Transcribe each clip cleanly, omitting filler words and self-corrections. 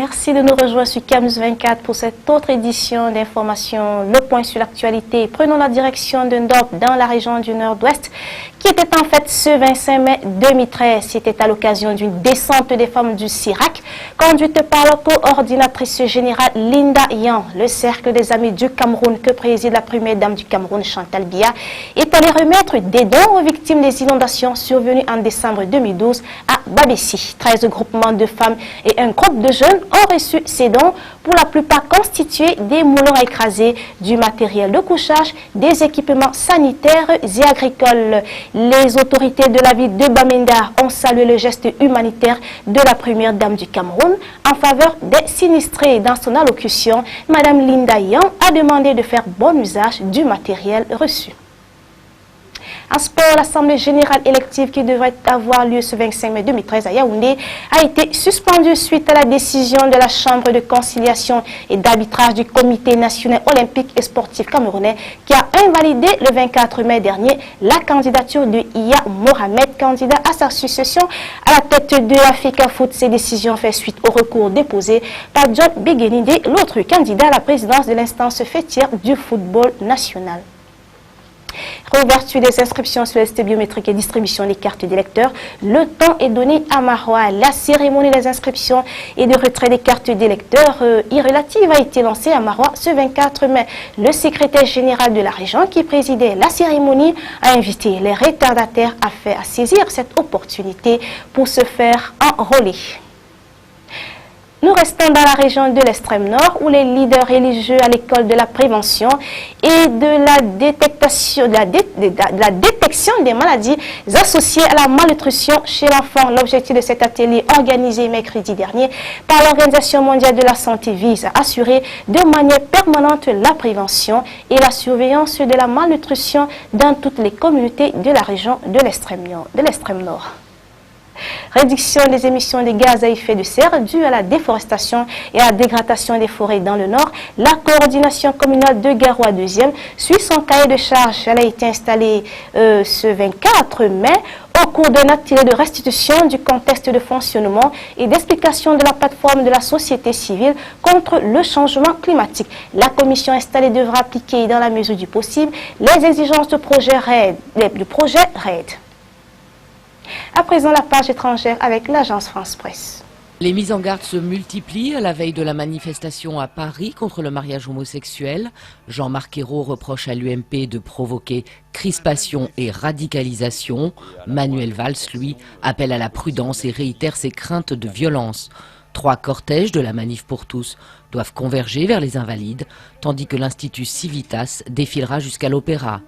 Merci de nous rejoindre sur CAMNews 24 pour cette autre édition d'information. Le point sur l'actualité. Prenons la direction de Ndop dans la région du Nord-Ouest qui était en fait ce 25 mai 2013. C'était à l'occasion d'une descente des femmes du CIRAC conduite par la coordinatrice générale Linda Yan. Le cercle des amis du Cameroun que préside la première dame du Cameroun, Chantal Biya, est allé remettre des dons aux victimes des inondations survenues en décembre 2012 à Babessi. 13 groupements de femmes et un groupe de jeunes ont reçu ces dons, pour la plupart constitués des moulins à écraser, du matériel de couchage, des équipements sanitaires et agricoles. Les autorités de la ville de Bamenda ont salué le geste humanitaire de la première dame du Cameroun en faveur des sinistrés. Dans son allocution, Madame Linda Yan a demandé de faire bon usage du matériel reçu. En sport, l'Assemblée générale élective qui devrait avoir lieu ce 25 mai 2013 à Yaoundé a été suspendue suite à la décision de la Chambre de conciliation et d'arbitrage du Comité national olympique et sportif camerounais qui a invalidé le 24 mai dernier la candidature de Iya Mohamed, candidat à sa succession à la tête de Africa Foot. Ces décisions font suite au recours déposé par John Begenide, l'autre candidat à la présidence de l'instance fêtière du football national. Réouverture des inscriptions sur les listes biométriques et distribution des cartes d'électeurs. Le temps est donné à Maroua. La cérémonie des inscriptions et de retrait des cartes d'électeurs irrelatives a été lancée à Maroua ce 24 mai. Le secrétaire général de la région qui présidait la cérémonie a invité les retardataires à saisir cette opportunité pour se faire enrôler. Nous restons dans la région de l'extrême nord où les leaders religieux à l'école de la prévention et de la détection des maladies associées à la malnutrition chez l'enfant. L'objectif de cet atelier organisé mercredi dernier par l'Organisation mondiale de la santé vise à assurer de manière permanente la prévention et la surveillance de la malnutrition dans toutes les communautés de la région de l'extrême nord. Réduction des émissions de gaz à effet de serre dues à la déforestation et à la dégradation des forêts dans le nord. La coordination communale de Garoua 2e suit son cahier de charge. Elle a été installée ce 24 mai au cours d'un atelier de restitution du contexte de fonctionnement et d'explication de la plateforme de la société civile contre le changement climatique. La commission installée devra appliquer dans la mesure du possible les exigences du projet RED. À présent, la page étrangère avec l'agence France Presse. Les mises en garde se multiplient à la veille de la manifestation à Paris contre le mariage homosexuel. Jean-Marc Ayrault reproche à l'UMP de provoquer crispation et radicalisation. Manuel Valls, lui, appelle à la prudence et réitère ses craintes de violence. 3 cortèges de la Manif pour tous doivent converger vers les Invalides, tandis que l'Institut Civitas défilera jusqu'à l'Opéra.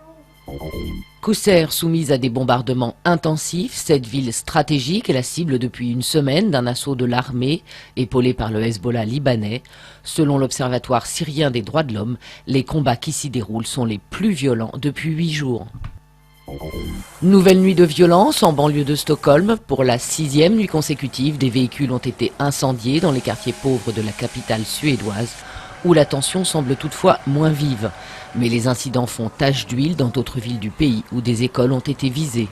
Kousser, soumise à des bombardements intensifs, cette ville stratégique est la cible depuis une semaine d'un assaut de l'armée, épaulé par le Hezbollah libanais. Selon l'Observatoire syrien des droits de l'homme, les combats qui s'y déroulent sont les plus violents depuis 8 jours. Nouvelle nuit de violence en banlieue de Stockholm. Pour la 6e nuit consécutive, des véhicules ont été incendiés dans les quartiers pauvres de la capitale suédoise, où la tension semble toutefois moins vive. Mais les incidents font tache d'huile dans d'autres villes du pays où des écoles ont été visées.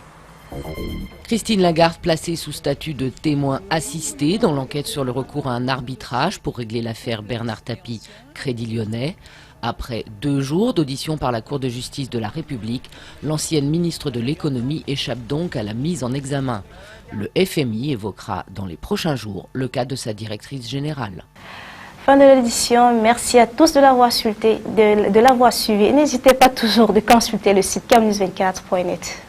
Christine Lagarde placée sous statut de témoin assisté dans l'enquête sur le recours à un arbitrage pour régler l'affaire Bernard Tapie, Crédit Lyonnais. Après 2 jours d'audition par la Cour de justice de la République, l'ancienne ministre de l'économie échappe donc à la mise en examen. Le FMI évoquera dans les prochains jours le cas de sa directrice générale. Fin de l'édition, merci à tous de l'avoir suivi. N'hésitez pas toujours de consulter le site camnews24.net.